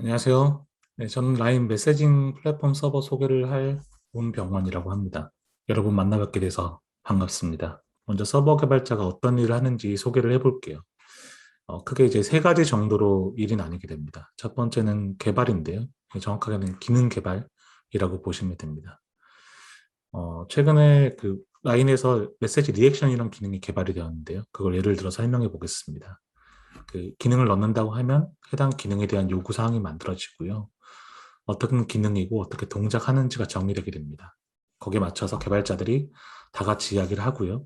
안녕하세요. 네, 저는 라인 메시징 플랫폼 서버 소개를 할 문병원이라고 합니다. 여러분 만나 뵙게 돼서 반갑습니다. 먼저 서버 개발자가 어떤 일을 하는지 소개를 해볼게요. 크게 이제 세 가지 정도로 일이 나뉘게 됩니다. 첫 번째는 개발인데요. 정확하게는 기능 개발이라고 보시면 됩니다. 최근에 그 라인에서 메시지 리액션이라는 기능이 개발이 되었는데요. 그걸 예를 들어 설명해 보겠습니다. 그 기능을 넣는다고 하면 해당 기능에 대한 요구사항이 만들어지고요. 어떤 기능이고 어떻게 동작하는지가 정의되게 됩니다. 거기에 맞춰서 개발자들이 다 같이 이야기를 하고요.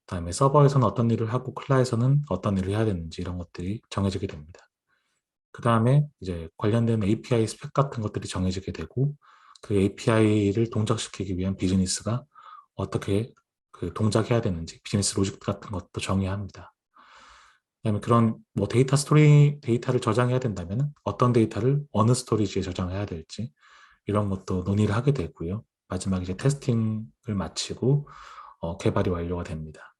그다음에 서버에서는 어떤 일을 하고 클라이언트에서는 어떤 일을 해야 되는지 이런 것들이 정해지게 됩니다. 그다음에 이제 관련된 API 스펙 같은 것들이 정해지게 되고 그 API를 동작시키기 위한 비즈니스가 어떻게 그 동작해야 되는지 비즈니스 로직 같은 것도 정해야 합니다. 그다음에 그런 뭐 데이터 스토리 데이터를 저장해야 된다면 어떤 데이터를 어느 스토리지에 저장해야 될지 이런 것도 논의를 하게 되고요. 마지막에 이제 테스팅을 마치고 개발이 완료가 됩니다.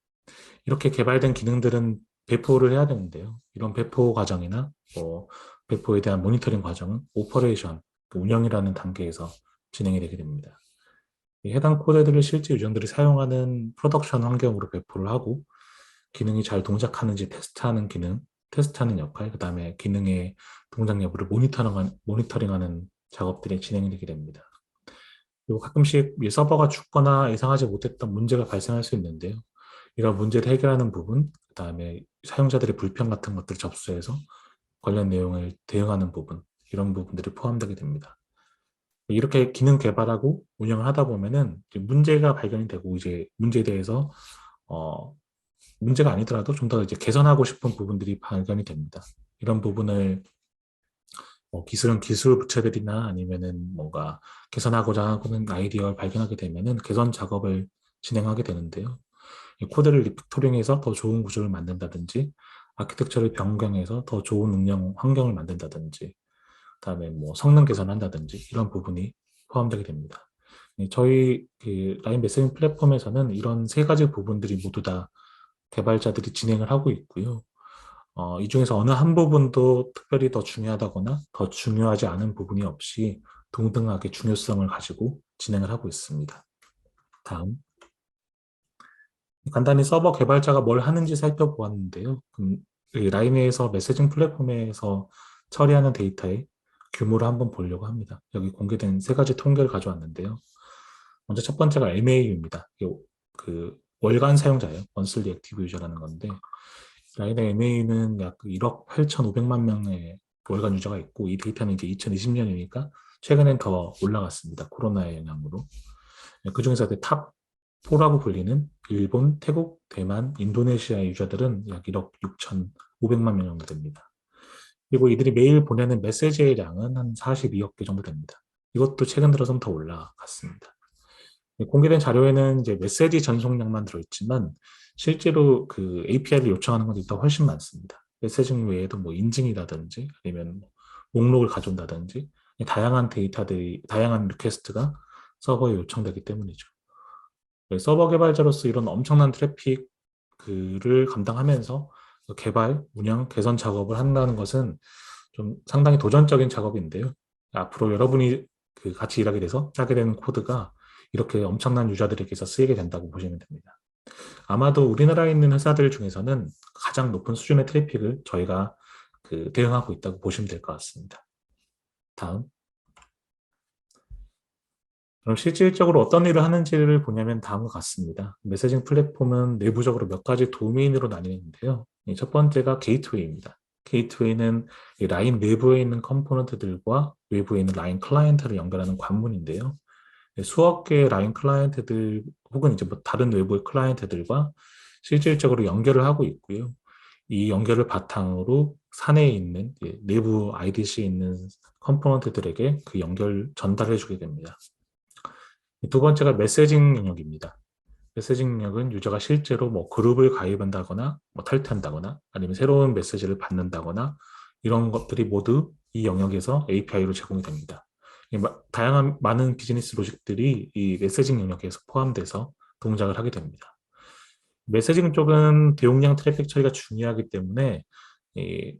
이렇게 개발된 기능들은 배포를 해야 되는데요. 이런 배포 과정이나 뭐 배포에 대한 모니터링 과정은 오퍼레이션, 그 운영이라는 단계에서 진행이 되게 됩니다. 이 해당 코드들을 실제 유저들이 사용하는 프로덕션 환경으로 배포를 하고 기능이 잘 동작하는지 테스트하는 기능, 테스트하는 역할, 그 다음에 기능의 동작 여부를 모니터링하는 작업들이 진행이 되게 됩니다. 그리고 가끔씩 이 서버가 죽거나 예상하지 못했던 문제가 발생할 수 있는데요. 이런 문제를 해결하는 부분, 그 다음에 사용자들의 불편 같은 것들을 접수해서 관련 내용을 대응하는 부분, 이런 부분들이 포함되게 됩니다. 이렇게 기능 개발하고 운영을 하다 보면은 이제 문제가 발견이 되고 이제 문제에 대해서 어, 문제가 아니더라도 좀 더 이제 개선하고 싶은 부분들이 발견이 됩니다. 이런 부분을 기술은 기술 부처들이나 아니면은 뭔가 개선하고자 하는 아이디어를 발견하게 되면은 개선 작업을 진행하게 되는데요. 이 코드를 리팩토링해서 더 좋은 구조를 만든다든지, 아키텍처를 변경해서 더 좋은 운영 환경을 만든다든지, 그다음에 뭐 성능 개선한다든지 이런 부분이 포함되게 됩니다. 저희 그 라인 메시징 플랫폼에서는 이런 세 가지 부분들이 모두 다 개발자들이 진행을 하고 있고요. 이 중에서 어느 한 부분도 특별히 더 중요하다거나 더 중요하지 않은 부분이 없이 동등하게 중요성을 가지고 진행을 하고 있습니다. 다음. 간단히 서버 개발자가 뭘 하는지 살펴보았는데요. 이 라인에서 메시징 플랫폼에서 처리하는 데이터의 규모를 한번 보려고 합니다. 여기 공개된 세 가지 통계를 가져왔는데요. 먼저 첫 번째가 MAU입니다. 그 월간 사용자예요. Monthly Active User라는 건데 라인의 MAU는 약 1억 8,500만 명의 월간 유저가 있고 이 데이터는 이제 2020년이니까 최근엔 더 올라갔습니다. 코로나의 영향으로. 그 중에서 탑 4라고 불리는 일본, 태국, 대만, 인도네시아 유저들은 약 1억 6,500만 명 정도 됩니다. 그리고 이들이 매일 보내는 메시지의 양은 한 42억 개 정도 됩니다. 이것도 최근 들어서 더 올라갔습니다. 공개된 자료에는 이제 메시지 전송량만 들어있지만 실제로 그 API를 요청하는 것이 더 훨씬 많습니다. 메시징 외에도 뭐 인증이라든지 아니면 뭐 목록을 가져온다든지 다양한 데이터들이 다양한 리퀘스트가 서버에 요청되기 때문이죠. 서버 개발자로서 이런 엄청난 트래픽을 감당하면서 개발, 운영, 개선 작업을 한다는 것은 좀 상당히 도전적인 작업인데요. 앞으로 여러분이 그 같이 일하게 돼서 짜게 되는 코드가 이렇게 엄청난 유저들에게서 쓰이게 된다고 보시면 됩니다. 아마도 우리나라에 있는 회사들 중에서는 가장 높은 수준의 트래픽을 저희가 그 대응하고 있다고 보시면 될 것 같습니다. 다음. 그럼 실질적으로 어떤 일을 하는지를 보냐면 다음과 같습니다. 메시징 플랫폼은 내부적으로 몇 가지 도메인으로 나뉘는데요. 첫 번째가 게이트웨이입니다. 게이트웨이는 이 라인 내부에 있는 컴포넌트들과 외부에 있는 라인 클라이언트를 연결하는 관문인데요. 수억 개의 라인 클라이언트들 혹은 이제 뭐 다른 외부의 클라이언트들과 실질적으로 연결을 하고 있고요. 이 연결을 바탕으로 사내에 있는 내부 IDC에 있는 컴포넌트들에게 그 연결 전달해 주게 됩니다. 두 번째가 메시징 영역입니다. 메시징 영역은 유저가 실제로 뭐 그룹을 가입한다거나 뭐 탈퇴한다거나 아니면 새로운 메시지를 받는다거나 이런 것들이 모두 이 영역에서 API로 제공이 됩니다. 다양한 많은 비즈니스 로직들이 이 메시징 영역에서 포함돼서 동작을 하게 됩니다. 메시징 쪽은 대용량 트래픽 처리가 중요하기 때문에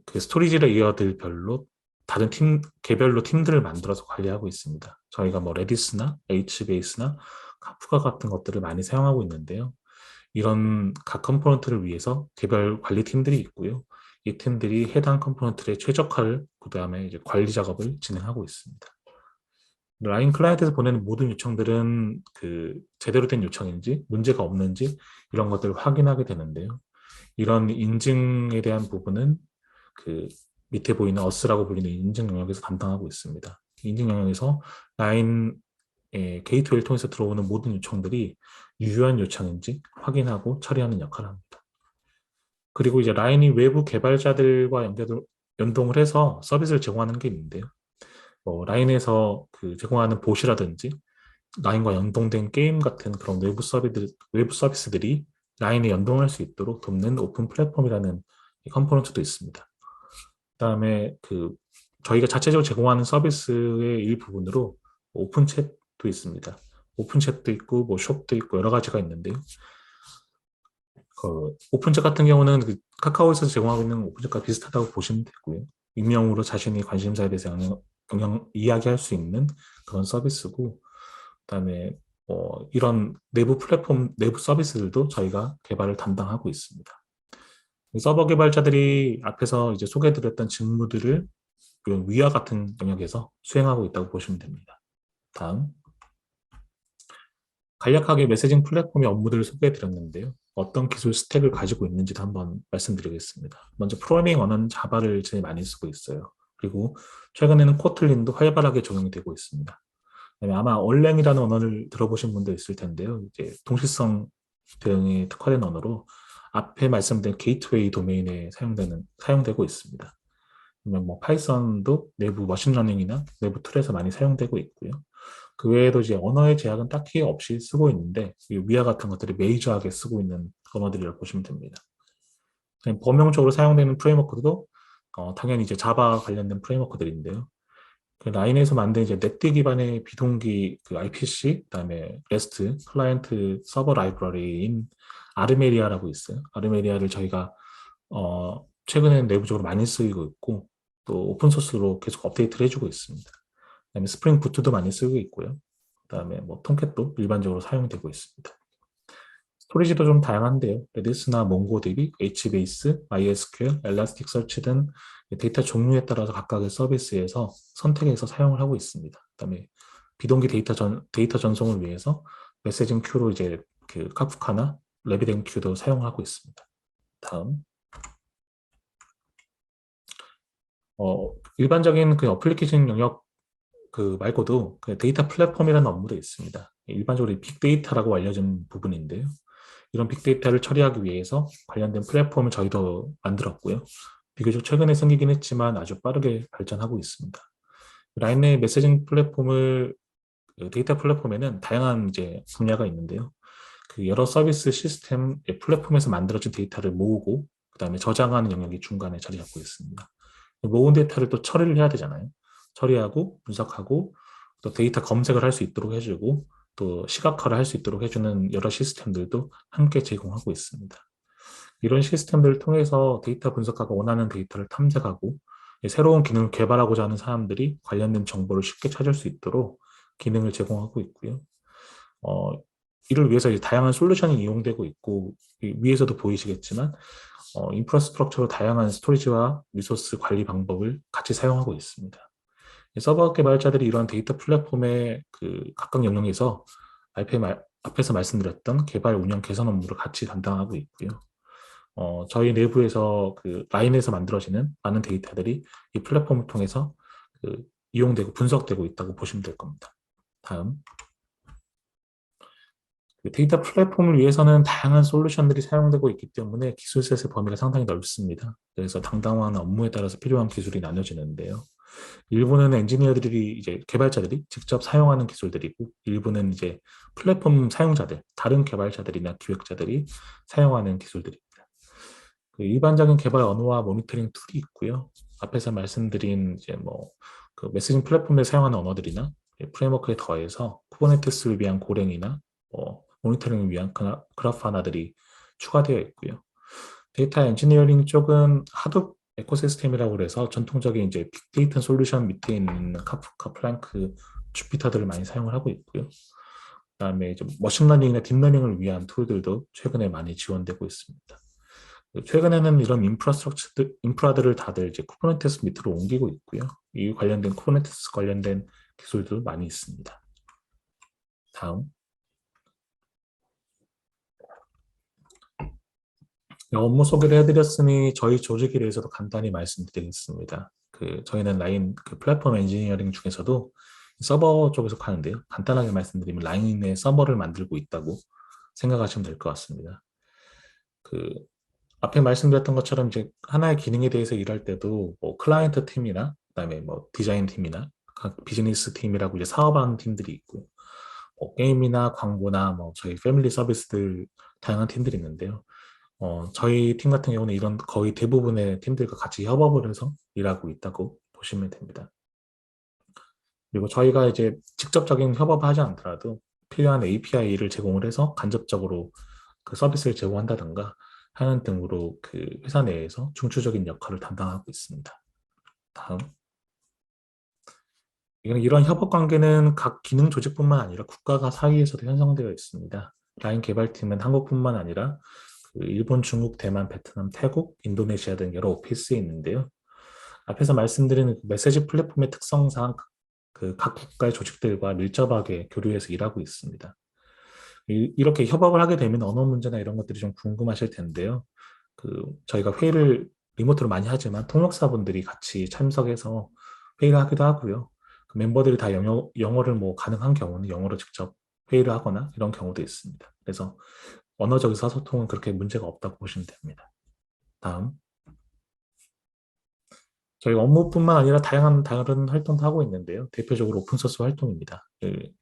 그 스토리지 레이어들별로 다른 팀, 개별로 팀들을 만들어서 관리하고 있습니다. 저희가 뭐 레디스나 HBase나 카프카 같은 것들을 많이 사용하고 있는데요. 이런 각 컴포넌트를 위해서 개별 관리팀들이 있고요. 이 팀들이 해당 컴포넌트의 최적화를 그다음에 이제 관리 작업을 진행하고 있습니다. 라인 클라이언트에서 보내는 모든 요청들은 그 제대로 된 요청인지 문제가 없는지 이런 것들을 확인하게 되는데요. 이런 인증에 대한 부분은 그 밑에 보이는 어스라고 불리는 인증 영역에서 담당하고 있습니다. 인증 영역에서 라인의 게이트웨이를 통해서 들어오는 모든 요청들이 유효한 요청인지 확인하고 처리하는 역할을 합니다. 그리고 이제 라인이 외부 개발자들과 연동을 해서 서비스를 제공하는 게 있는데요. 라인에서 그 제공하는 봇이라든지 라인과 연동된 게임 같은 그런 외부 서비스들이 라인에 연동할 수 있도록 돕는 오픈 플랫폼이라는 컴포넌트도 있습니다. 그다음에 그 저희가 자체적으로 제공하는 서비스의 일부분으로 오픈 챗도 있습니다. 오픈 챗도 있고 뭐 숍도 있고 여러 가지가 있는데요. 그 오픈 챗 같은 경우는 그 카카오에서 제공하고 있는 오픈 챗과 비슷하다고 보시면 되고요. 익명으로 자신이 관심사에 대해서 이야기할 수 있는 그런 서비스고, 그다음에 이런 내부 플랫폼, 내부 서비스들도 저희가 개발을 담당하고 있습니다. 서버 개발자들이 앞에서 이제 소개해드렸던 직무들을 위와 같은 영역에서 수행하고 있다고 보시면 됩니다. 다음, 간략하게 메시징 플랫폼의 업무들을 소개해드렸는데요. 어떤 기술 스택을 가지고 있는지도 한번 말씀드리겠습니다. 먼저 프로그래밍 언어는 자바를 제일 많이 쓰고 있어요. 그리고 최근에는 코틀린도 활발하게 적용이 되고 있습니다. 아마 얼랭이라는 언어를 들어보신 분도 있을 텐데요. 이제 동시성 대응에 특화된 언어로 앞에 말씀드린 게이트웨이 도메인에 사용되고 있습니다. 그러면 뭐 파이썬도 내부 머신러닝이나 내부 툴에서 많이 사용되고 있고요. 그 외에도 이제 언어의 제약은 딱히 없이 쓰고 있는데 위와 같은 것들이 메이저하게 쓰고 있는 언어들이라고 보시면 됩니다. 범용적으로 사용되는 프레임워크도 당연히 이제 자바 관련된 프레임워크들인데요. 그 라인에서 만든 이제 넷드 기반의 비동기 그 IPC, 그다음에 REST 클라이언트 서버 라이브러리인 아르메리아라고 있어요. 아르메리아를 저희가 최근에 내부적으로 많이 쓰이고 있고 또 오픈 소스로 계속 업데이트를 해주고 있습니다. 그다음에 스프링 부트도 많이 쓰고 있고요. 그다음에 뭐 톰캣도 일반적으로 사용되고 있습니다. 스토리지도 좀 다양한데요. 레디스나 몽고DB, HBase, MySQL, 엘라스틱서치 등 데이터 종류에 따라서 각각의 서비스에서 선택해서 사용을 하고 있습니다. 그다음에 비동기 데이터 전송을 위해서 메시징 큐로 이제 그 카프카나 레비덴큐도 사용하고 있습니다. 다음, 일반적인 그 어플리케이션 영역 그 말고도 그 데이터 플랫폼이라는 업무도 있습니다. 일반적으로 빅데이터라고 알려진 부분인데요. 이런 빅데이터를 처리하기 위해서 관련된 플랫폼을 저희도 만들었고요. 비교적 최근에 생기긴 했지만 아주 빠르게 발전하고 있습니다. 라인의 메시징 플랫폼을 그 데이터 플랫폼에는 다양한 이제 분야가 있는데요. 그 여러 서비스 시스템 플랫폼에서 만들어진 데이터를 모으고 그다음에 저장하는 영역이 중간에 자리 잡고 있습니다. 모은 데이터를 또 처리를 해야 되잖아요. 처리하고 분석하고 또 데이터 검색을 할 수 있도록 해주고 또 시각화를 할 수 있도록 해주는 여러 시스템들도 함께 제공하고 있습니다. 이런 시스템들을 통해서 데이터 분석하고 원하는 데이터를 탐색하고 새로운 기능을 개발하고자 하는 사람들이 관련된 정보를 쉽게 찾을 수 있도록 기능을 제공하고 있고요. 이를 위해서 이제 다양한 솔루션이 이용되고 있고 위에서도 보이시겠지만 인프라스트럭처로 다양한 스토리지와 리소스 관리 방법을 같이 사용하고 있습니다. 서버 개발자들이 이러한 데이터 플랫폼의 그 각각 영역에서 앞에서 말씀드렸던 개발, 운영, 개선 업무를 같이 담당하고 있고요. 저희 내부에서 그 라인에서 만들어지는 많은 데이터들이 이 플랫폼을 통해서 그 이용되고 분석되고 있다고 보시면 될 겁니다. 다음. 그 데이터 플랫폼을 위해서는 다양한 솔루션들이 사용되고 있기 때문에 기술셋의 범위가 상당히 넓습니다. 그래서 당당한 업무에 따라서 필요한 기술이 나눠지는데요. 일부는 엔지니어들이 이제 개발자들이 직접 사용하는 기술들이고 일부는 이제 플랫폼 사용자들, 다른 개발자들이나 기획자들이 사용하는 기술들입니다. 그 일반적인 개발 언어와 모니터링 툴이 있고요. 앞에서 말씀드린 이제 그 메시징 플랫폼에 사용하는 언어들이나 프레임워크에 더해서 쿠버네티스를 위한 고랭이나 모니터링을 위한 그라파나들이 추가되어 있고요. 데이터 엔지니어링 쪽은 에코시스템이라고 그래서 전통적인 이제 빅데이터 솔루션 밑에 있는 카프카, 플랭크, 주피터들을 많이 사용을 하고 있고요. 그다음에 이제 머신러닝이나 딥러닝을 위한 툴들도 최근에 많이 지원되고 있습니다. 최근에는 이런 인프라들을 다들 이제 쿠버네티스 밑으로 옮기고 있고요. 이 관련된 쿠버네티스 관련된 기술도 많이 있습니다. 다음. 업무 소개를 해드렸으니 저희 조직에 대해서도 간단히 말씀드리겠습니다. 저희는 라인 플랫폼 엔지니어링 중에서도 서버 쪽에 속하는데요. 간단하게 말씀드리면 라인의 서버를 만들고 있다고 생각하시면 될 것 같습니다. 그 앞에 말씀드렸던 것처럼 이제 하나의 기능에 대해서 일할 때도 뭐 클라이언트 팀이나 그다음에 뭐 디자인 팀이나 각 비즈니스 팀이라고 이제 사업하는 팀들이 있고 뭐 게임이나 광고나 뭐 저희 패밀리 서비스들 다양한 팀들이 있는데요. 저희 팀 같은 경우는 이런 거의 대부분의 팀들과 같이 협업을 해서 일하고 있다고 보시면 됩니다. 그리고 저희가 이제 직접적인 협업을 하지 않더라도 필요한 API를 제공을 해서 간접적으로 그 서비스를 제공한다든가 하는 등으로 그 회사 내에서 중추적인 역할을 담당하고 있습니다. 다음. 이런 협업 관계는 각 기능 조직뿐만 아니라 국가가 사이에서도 형성되어 있습니다. 라인 개발팀은 한국뿐만 아니라 일본, 중국, 대만, 베트남, 태국, 인도네시아 등 여러 오피스에 있는데요. 앞에서 말씀드린 메시지 플랫폼의 특성상 각 국가의 조직들과 밀접하게 교류해서 일하고 있습니다. 이렇게 협업을 하게 되면 언어 문제나 이런 것들이 좀 궁금하실 텐데요. 저희가 회의를 리모트로 많이 하지만 통역사분들이 같이 참석해서 회의를 하기도 하고요. 멤버들이 다 영어를 뭐 가능한 경우는 영어로 직접 회의를 하거나 이런 경우도 있습니다. 그래서 언어적 의사소통은 그렇게 문제가 없다고 보시면 됩니다. 다음. 저희가 업무뿐만 아니라 다양한 다른 활동도 하고 있는데요. 대표적으로 오픈소스 활동입니다.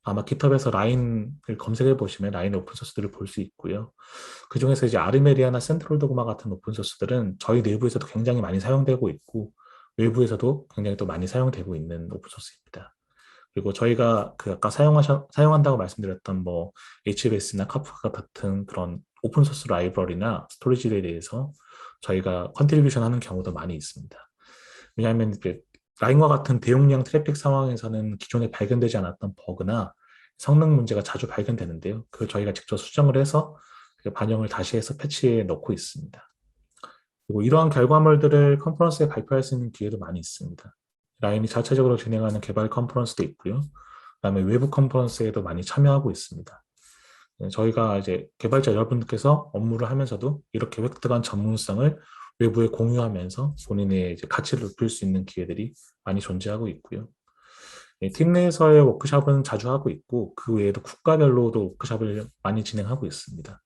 아마 깃허브에서 라인을 검색해 보시면 라인의 오픈소스들을 볼 수 있고요. 그 중에서 이제 아르메리아나 센트럴 도그마 같은 오픈소스들은 저희 내부에서도 굉장히 많이 사용되고 있고 외부에서도 굉장히 또 많이 사용되고 있는 오픈소스입니다. 그리고 저희가 아까 사용한다고 말씀드렸던 뭐 HBS나 카프카 같은 그런 오픈소스 라이브러리나 스토리지에 대해서 저희가 컨트리뷰션 하는 경우도 많이 있습니다. 왜냐하면 라인과 같은 대용량 트래픽 상황에서는 기존에 발견되지 않았던 버그나 성능 문제가 자주 발견되는데요. 그걸 저희가 직접 수정을 해서 반영을 다시 해서 패치에 넣고 있습니다. 그리고 이러한 결과물들을 컨퍼런스에 발표할 수 있는 기회도 많이 있습니다. 라인이 자체적으로 진행하는 개발 컨퍼런스도 있고요. 그다음에 외부 컨퍼런스에도 많이 참여하고 있습니다. 저희가 이제 개발자 여러분들께서 업무를 하면서도 이렇게 획득한 전문성을 외부에 공유하면서 본인의 이제 가치를 높일 수 있는 기회들이 많이 존재하고 있고요. 팀 내에서의 워크숍은 자주 하고 있고 그 외에도 국가별로도 워크숍을 많이 진행하고 있습니다.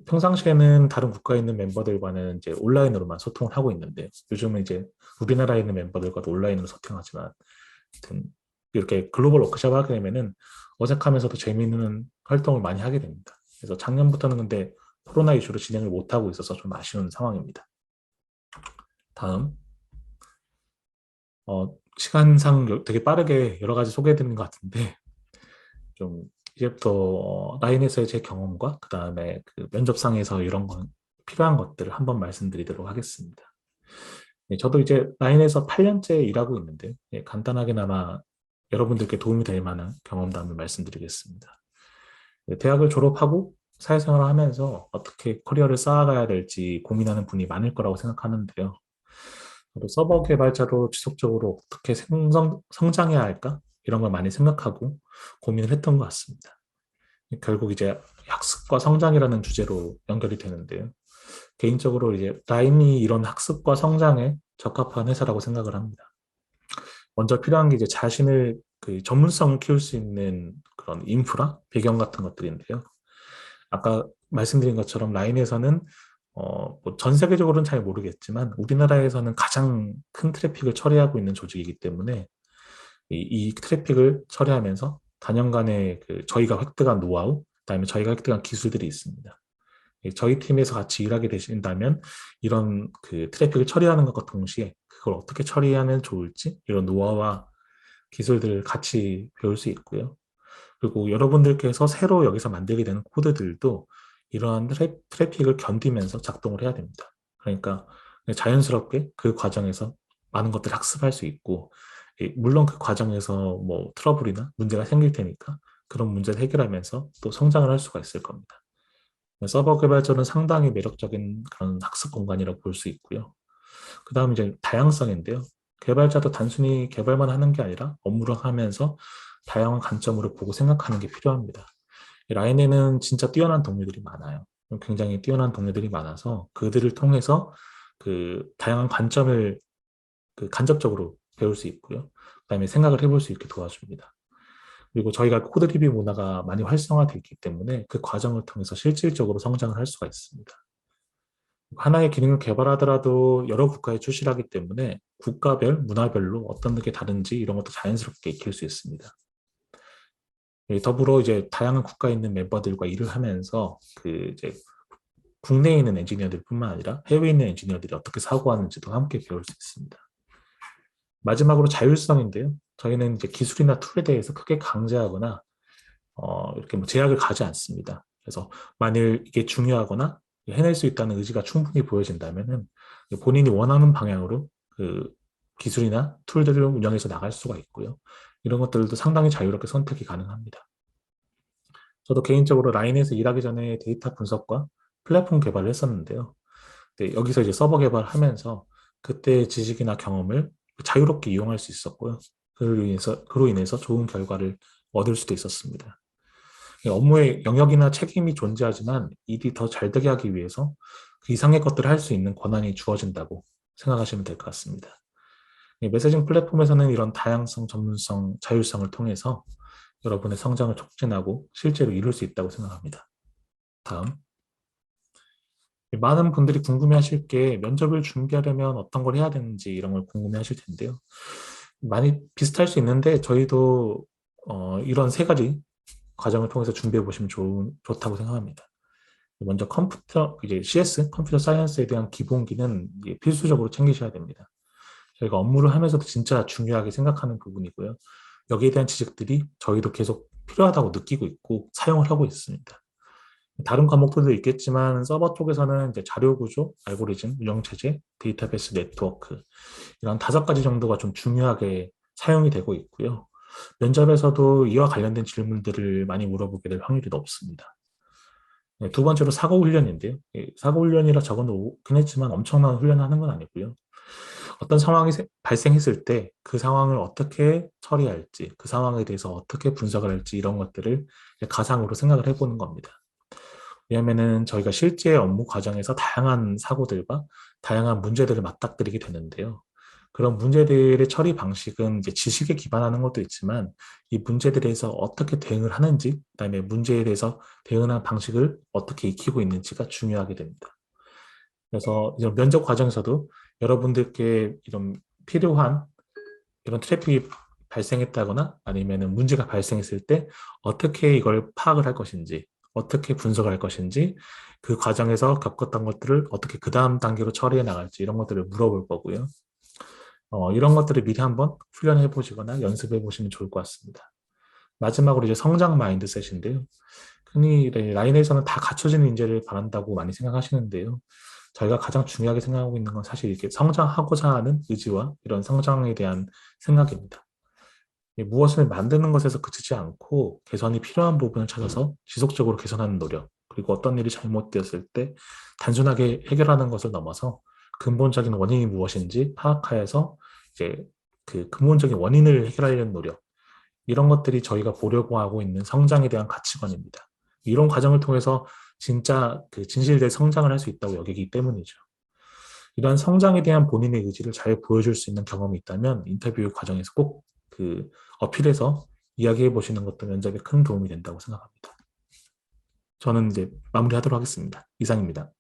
평상시에는 다른 국가에 있는 멤버들과는 이제 온라인으로만 소통을 하고 있는데 요즘은 이제 우리나라에 있는 멤버들과도 온라인으로 소통하지만 하여튼 이렇게 글로벌 워크숍을 하게 되면은 어색하면서도 재미있는 활동을 많이 하게 됩니다. 그래서 작년부터는 근데 코로나 이슈로 진행을 못하고 있어서 좀 아쉬운 상황입니다. 다음. 시간상 되게 빠르게 여러 가지 소개해드린 것 같은데 좀 이제부터 라인에서의 제 경험과 그 다음에 면접상에서 이런 건 필요한 것들을 한번 말씀드리도록 하겠습니다. 네, 저도 이제 라인에서 8년째 일하고 있는데 간단하게나마 여러분들께 도움이 될 만한 경험담을 말씀드리겠습니다. 네, 대학을 졸업하고 사회생활을 하면서 어떻게 커리어를 쌓아가야 될지 고민하는 분이 많을 거라고 생각하는데요. 저도 서버 개발자로 지속적으로 어떻게 성장해야 할까? 이런 걸 많이 생각하고 고민을 했던 것 같습니다. 결국 이제 학습과 성장이라는 주제로 연결이 되는데요. 개인적으로 이제 라인이 이런 학습과 성장에 적합한 회사라고 생각을 합니다. 먼저 필요한 게 이제 자신의 전문성을 키울 수 있는 그런 인프라, 배경 같은 것들인데요. 아까 말씀드린 것처럼 라인에서는 뭐전 세계적으로는 잘 모르겠지만 우리나라에서는 가장 큰 트래픽을 처리하고 있는 조직이기 때문에 이 트래픽을 처리하면서 단연간의 저희가 획득한 노하우, 그다음에 저희가 획득한 기술들이 있습니다. 저희 팀에서 같이 일하게 되신다면 이런 트래픽을 처리하는 것과 동시에 그걸 어떻게 처리하면 좋을지 이런 노하우와 기술들을 같이 배울 수 있고요. 그리고 여러분들께서 새로 여기서 만들게 되는 코드들도 이러한 트래픽을 견디면서 작동을 해야 됩니다. 그러니까 자연스럽게 그 과정에서 많은 것들을 학습할 수 있고, 물론 그 과정에서 뭐 트러블이나 문제가 생길 테니까 그런 문제를 해결하면서 또 성장을 할 수가 있을 겁니다. 서버 개발자는 상당히 매력적인 그런 학습 공간이라고 볼 수 있고요. 그 다음 이제 다양성인데요. 개발자도 단순히 개발만 하는 게 아니라 업무를 하면서 다양한 관점으로 보고 생각하는 게 필요합니다. 라인에는 진짜 뛰어난 동료들이 많아요. 굉장히 뛰어난 동료들이 많아서 그들을 통해서 그 다양한 관점을 그 간접적으로 배울 수 있고요. 그다음에 생각을 해볼 수 있게 도와줍니다. 그리고 저희가 코드 리뷰 문화가 많이 활성화되어 있기 때문에 그 과정을 통해서 실질적으로 성장을 할 수가 있습니다. 하나의 기능을 개발하더라도 여러 국가에 출시하기 때문에 국가별, 문화별로 어떤 게 다른지 이런 것도 자연스럽게 익힐 수 있습니다. 더불어 이제 다양한 국가에 있는 멤버들과 일을 하면서 그 이제 국내에 있는 엔지니어들뿐만 아니라 해외에 있는 엔지니어들이 어떻게 사고하는지도 함께 배울 수 있습니다. 마지막으로 자율성인데요. 저희는 이제 기술이나 툴에 대해서 크게 강제하거나 이렇게 뭐 제약을 가지 않습니다. 그래서 만일 이게 중요하거나 해낼 수 있다는 의지가 충분히 보여진다면은 본인이 원하는 방향으로 그 기술이나 툴들을 운영해서 나갈 수가 있고요. 이런 것들도 상당히 자유롭게 선택이 가능합니다. 저도 개인적으로 라인에서 일하기 전에 데이터 분석과 플랫폼 개발을 했었는데요. 네, 여기서 이제 서버 개발하면서 그때의 지식이나 경험을 자유롭게 이용할 수 있었고요. 그로 인해서 좋은 결과를 얻을 수도 있었습니다. 업무의 영역이나 책임이 존재하지만 일이 더 잘 되게 하기 위해서 그 이상의 것들을 할 수 있는 권한이 주어진다고 생각하시면 될 것 같습니다. 메시징 플랫폼에서는 이런 다양성, 전문성, 자율성을 통해서 여러분의 성장을 촉진하고 실제로 이룰 수 있다고 생각합니다. 다음. 많은 분들이 궁금해하실 게 면접을 준비하려면 어떤 걸 해야 되는지 이런 걸 궁금해하실 텐데요. 많이 비슷할 수 있는데 저희도 이런 세 가지 과정을 통해서 준비해 보시면 좋다고 생각합니다. 먼저 이제 CS, 컴퓨터 사이언스에 대한 기본기는 필수적으로 챙기셔야 됩니다. 저희가 업무를 하면서도 진짜 중요하게 생각하는 부분이고요. 여기에 대한 지식들이 저희도 계속 필요하다고 느끼고 있고 사용을 하고 있습니다. 다른 과목들도 있겠지만 서버 쪽에서는 이제 자료 구조, 알고리즘, 운영 체제, 데이터베이스 네트워크 이런 5가지 정도가 좀 중요하게 사용이 되고 있고요. 면접에서도 이와 관련된 질문들을 많이 물어보게 될 확률이 높습니다. 네, 두 번째로 사고 훈련인데요. 사고 훈련이라 적어놓긴 했지만 엄청난 훈련을 하는 건 아니고요. 어떤 상황이 발생했을 때 그 상황을 어떻게 처리할지, 그 상황에 대해서 어떻게 분석을 할지 이런 것들을 가상으로 생각을 해보는 겁니다. 왜냐하면은 저희가 실제 업무 과정에서 다양한 사고들과 다양한 문제들을 맞닥뜨리게 되는데요. 그런 문제들의 처리 방식은 이제 지식에 기반하는 것도 있지만 이 문제들에 대해서 어떻게 대응을 하는지, 그다음에 문제에 대해서 대응하는 방식을 어떻게 익히고 있는지가 중요하게 됩니다. 그래서 이런 면접 과정에서도 여러분들께 이런 필요한 이런 트래픽이 발생했다거나 아니면 문제가 발생했을 때 어떻게 이걸 파악을 할 것인지, 어떻게 분석을 할 것인지, 그 과정에서 겪었던 것들을 어떻게 그 다음 단계로 처리해 나갈지 이런 것들을 물어볼 거고요. 이런 것들을 미리 한번 훈련해 보시거나 연습해 보시면 좋을 것 같습니다. 마지막으로 이제 성장 마인드셋인데요. 흔히 라인에서는 다 갖춰진 인재를 바란다고 많이 생각하시는데요. 저희가 가장 중요하게 생각하고 있는 건 사실 이렇게 성장하고자 하는 의지와 이런 성장에 대한 생각입니다. 무엇을 만드는 것에서 그치지 않고 개선이 필요한 부분을 찾아서 지속적으로 개선하는 노력, 그리고 어떤 일이 잘못되었을 때 단순하게 해결하는 것을 넘어서 근본적인 원인이 무엇인지 파악하여서 이제 그 근본적인 원인을 해결하려는 노력, 이런 것들이 저희가 보려고 하고 있는 성장에 대한 가치관입니다. 이런 과정을 통해서 진짜 그 진실된 성장을 할 수 있다고 여기기 때문이죠. 이러한 성장에 대한 본인의 의지를 잘 보여줄 수 있는 경험이 있다면 인터뷰 과정에서 꼭 그 어필해서 이야기해 보시는 것도 면접에 큰 도움이 된다고 생각합니다. 저는 이제 마무리하도록 하겠습니다. 이상입니다.